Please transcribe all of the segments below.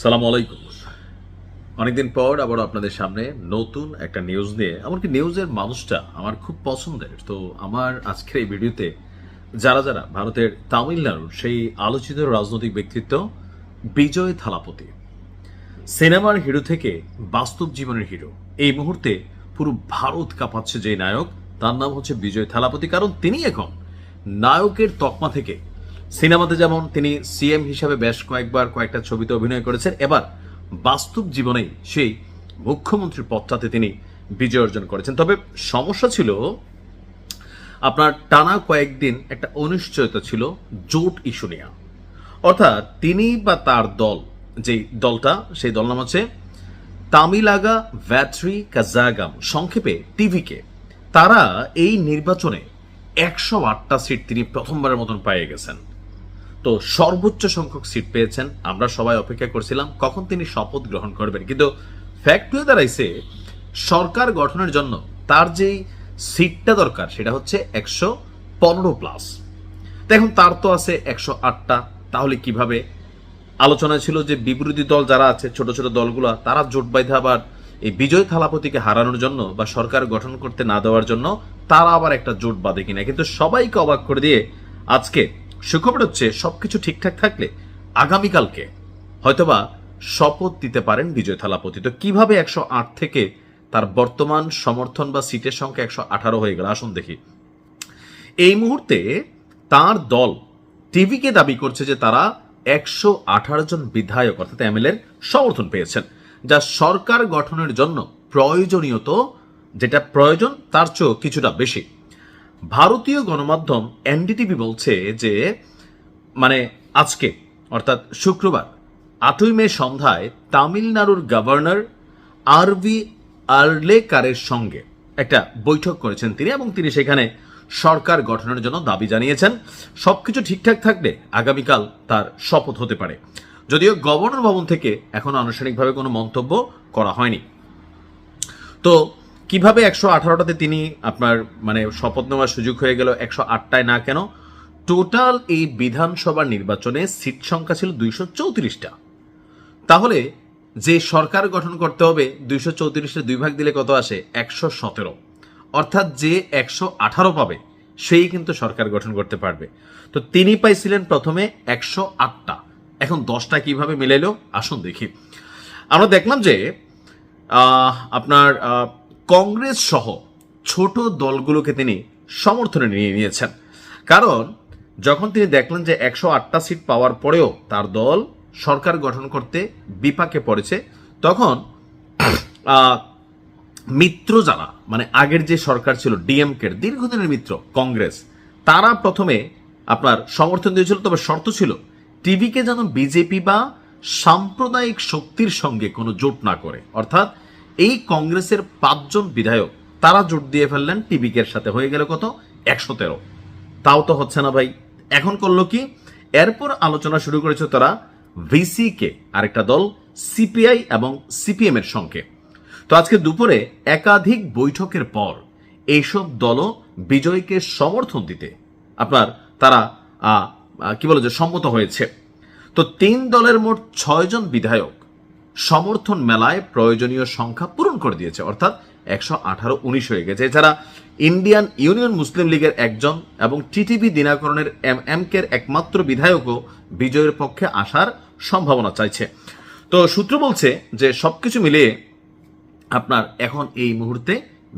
সালামু আলাইকুম। অনেকদিন পর আবার আপনাদের সামনে নতুন একটা নিউজ নিয়ে, এমনকি নিউজের মানুষটা আমার খুব পছন্দের। তো আমার আজকের এই ভিডিওতে যারা যারা ভারতের তামিলনাড়ুর সেই আলোচিত রাজনৈতিক ব্যক্তিত্ব বিজয় থালাপতি, সিনেমার হিরো থেকে বাস্তব জীবনের হিরো, এই মুহূর্তে পুরো ভারত কাঁপাচ্ছে যে নায়ক, তার নাম হচ্ছে বিজয় থালাপতি। কারণ তিনি এখন নায়কের তকমা থেকে সিনেমাতে যেমন তিনি সিএম হিসাবে বেশ কয়েকবার কয়েকটা ছবিতে অভিনয় করেছেন, এবার বাস্তব জীবনেই সেই মুখ্যমন্ত্রীর পদটাতে তিনি বিজয় অর্জন করেছেন। তবে সমস্যা ছিল আপনার টানা কয়েকদিন একটা অনিশ্চয়তা ছিল জোট ইস্যু নিয়ে। অর্থাৎ তিনি বা তার দল, যে দলটা, সেই দল নাম হচ্ছে তামিলাগা ভ্যাট্রি কাজাগাম, সংক্ষেপে টিভিকে। তারা এই নির্বাচনে 108টা সিট তিনি প্রথমবারের মতন পেয়ে গেছেন। তো সর্বোচ্চ সংখ্যক সিট পেয়েছেন। আমরা সবাই অপেক্ষা করছিলাম কখন তিনি শপথ গ্রহণ করবেন, কিন্তু ফ্যাক্ট হয়ে দাঁড়াইছে সরকার গঠনের জন্য তার যেই সিটটা দরকার সেটা হচ্ছে 115+। এখন তার তো আছে 108টা। তাহলে কিভাবে? আলোচনা ছিল যে বিরোধী দল যারা আছে, ছোট ছোট দলগুলো, তারা জোট বাইধে আবার এই বিজয় থালাপতিকে হারানোর জন্য বা সরকার গঠন করতে না দেওয়ার জন্য তারা আবার একটা জোট বাঁধে কিনা। কিন্তু সবাইকে অবাক করে দিয়ে আজকে সুখবর হচ্ছে সবকিছু ঠিকঠাক থাকলে আগামীকালকে হয়তোবা শপথ দিতে পারেন বিজয় থালাপতি। তো কিভাবে 108 থেকে তার বর্তমান সমর্থন বা সিটের সংখ্যা 118 হয়ে গেল, আসুন দেখি। এই মুহূর্তে তার দল টিভিকে দাবি করছে যে তারা 118 জন বিধায়ক অর্থাৎ এমএলএর সমর্থন পেয়েছেন, যা সরকার গঠনের জন্য প্রয়োজনীয়ত যেটা প্রয়োজন তার চেয়েও কিছুটা বেশি। ভারতীয় গণমাধ্যম এনডিটিভি বলছে যে আজকে অর্থাৎ শুক্রবার 8ই মে সন্ধ্যায় তামিলনাড়ুর গভর্নর আরভি আর্লেকারের সঙ্গে একটা বৈঠক করেছেন তিনি, এবং তিনি সেখানে সরকার গঠনের জন্য দাবি জানিয়েছেন। সবকিছু ঠিকঠাক থাকলে আগামীকাল তার শপথ হতে পারে, যদিও গভর্নর ভবন থেকে এখনো আনুষ্ঠানিকভাবে কোনো মন্তব্য করা হয়নি। তো কিভাবে 118টাতে তিনি আপনার শপথ নেওয়ার সুযোগ হয়ে গেল, 108টায় না কেন? টোটাল এই বিধানসভা নির্বাচনে সিট সংখ্যা ছিল 234টা। তাহলে যে সরকার গঠন করতে হবে 234টা 2 ভাগ দিলে কত আসে? 117। অর্থাৎ যে 118 পাবে সেই কিন্তু সরকার গঠন করতে পারবে। তো তিনি পাইছিলেন প্রথমে 108টা, এখন 10টা কিভাবে মিলাইলো আসুন দেখি। আমরা দেখলাম যে আপনার কংগ্রেস সহ ছোট দলগুলোকে তিনি সমর্থনে নিয়ে নিয়েছেন। কারণ যখন তিনি দেখলেন যে 108টা সিট পাওয়ার পরেও তার দল সরকার গঠন করতে বিপাকে পড়েছে, তখন মিত্র যারা আগের যে সরকার ছিল ডিএমকের দীর্ঘদিনের মিত্র কংগ্রেস, তারা প্রথমে আপনার সমর্থন দিয়েছিল, তবে শর্ত ছিল টিভিকে যেন বিজেপি বা সাম্প্রদায়িক শক্তির সঙ্গে কোনো জোট না করে। অর্থাৎ এই কংগ্রেসের 5 জন বিধায়ক তারা জোট দিয়ে ফেললেন টিভিকের সাথে, হয়ে গেল কত? 113। তাও তো হচ্ছে না ভাই। এখন করলো কি? এরপর আলোচনা শুরু করেছে তারা ভিসিকে, আরেকটা দল সিপিআই এবং সিপিএম এর সঙ্গে। তো আজকে দুপুরে একাধিক বৈঠকের পর এইসব দলও বিজয়কে সমর্থন দিতে তারা সম্মত হয়েছে। তো 3 দলের মোট 6 জন বিধায়ক সমর্থন মেলায় প্রয়োজনীয় সংখ্যা পূরণ করে দিয়েছে, অর্থাৎ 118-19 হয়ে গেছে। এছাড়া ইন্ডিয়ান ইউনিয়ন মুসলিম লীগের একজন এবং টিটিভি দিনাকরণের এমকের একমাত্র বিধায়কও বিজয়ের পক্ষে আসার সম্ভাবনা চাইছে। তো সূত্র বলছে যে সবকিছু মিলিয়ে এখন এই মুহূর্তে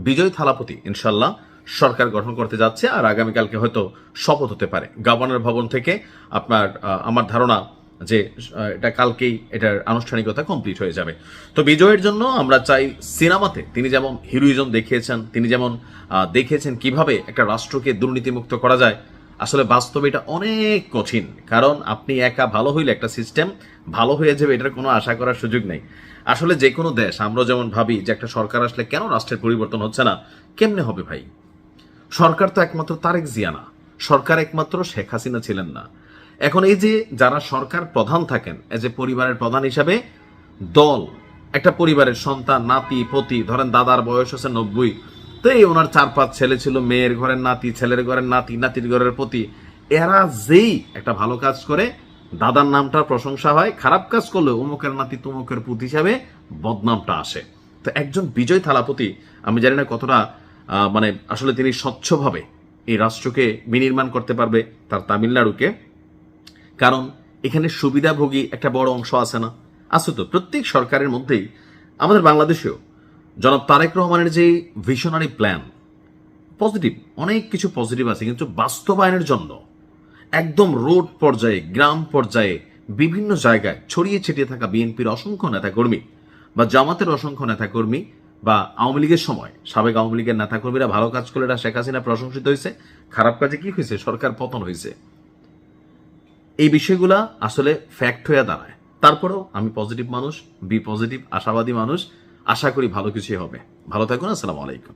বিজয় থালাপতি ইনশাল্লাহ সরকার গঠন করতে যাচ্ছে, আর আগামীকালকে হয়তো শপথ হতে পারে গভর্নর ভবন থেকে। আমার ধারণা যে এটা কালকেই এটার আনুষ্ঠানিকতা কমপ্লিট হয়ে যাবে। তো বিজয়ের জন্য আমরা চাই সিনেমাতে তিনি যেমন হিরোইজম দেখিয়েছেন, তিনি যেমন দেখিয়েছেন কিভাবে একটা রাষ্ট্রকে দুর্নীতিমুক্ত করা যায়, আসলে বাস্তবে এটা অনেক কঠিন। কারণ আপনি একা ভালো হইলে একটা সিস্টেম ভালো হয়ে যাবে এটার কোনো আশা করার সুযোগ নেই। আসলে যে কোনো দেশ আমরা যেমন ভাবি যে একটা সরকার আসলে কেন রাষ্ট্রের পরিবর্তন হচ্ছে না, কেমনে হবে ভাই? সরকার তো একমাত্র তারেক জিয়া না, সরকার একমাত্র শেখ হাসিনা ছিলেন না। এখন এই যে যারা সরকার প্রধান থাকেন, এজ এ পরিবারের প্রধান হিসাবে দল, একটা পরিবারের সন্তান, নাতি পতি, ধরেন দাদার বয়স হচ্ছে 90, তো এই ওনার 4-5 ছেলে ছিল, মেয়ের ঘরের নাতি, ছেলের ঘরের নাতি, নাতির ঘরের পতি, এরা যেই একটা ভালো কাজ করে দাদার নামটার প্রশংসা হয়, খারাপ কাজ করলে অমুকের নাতি তমুকের পুত হিসাবে বদনামটা আসে। তো একজন বিজয় থালাপতি, আমি জানি না কতটা মানে আসলে তিনি স্বচ্ছভাবে এই রাষ্ট্রকে বিনির্মাণ করতে পারবে, তার তামিলনাড়ুকে। কারণ এখানে সুবিধাভোগী একটা বড় অংশ আছে না, আছে তো প্রত্যেক সরকারের মধ্যেই। আমাদের বাংলাদেশেও জনাব তারেক রহমানের যে ভিশনারি প্ল্যান, পজিটিভ অনেক কিছু পজিটিভ আছে, কিন্তু বাস্তবায়নের জন্য একদম রোড পর্যায়ে, গ্রাম পর্যায়ে, বিভিন্ন জায়গায় ছড়িয়ে ছিটিয়ে থাকা বিএনপির অসংখ্য নেতাকর্মী বা জামাতের অসংখ্য নেতাকর্মী বা আওয়ামী লীগের সময় সাবেক আওয়ামী লীগের নেতাকর্মীরা ভালো কাজ করলে শেখ হাসিনা প্রশংসিত হয়েছে, খারাপ কাজে কি হয়েছে, সরকার পতন হয়েছে। এই বিষয়গুলা আসলে ফ্যাক্ট হয়ে দাঁড়ায়। তারপরেও আমি পজিটিভ মানুষ, বি পজিটিভ, আশাবাদী মানুষ, আশা করি ভালো কিছুই হবে। ভালো থাকুন, আসসালামু আলাইকুম।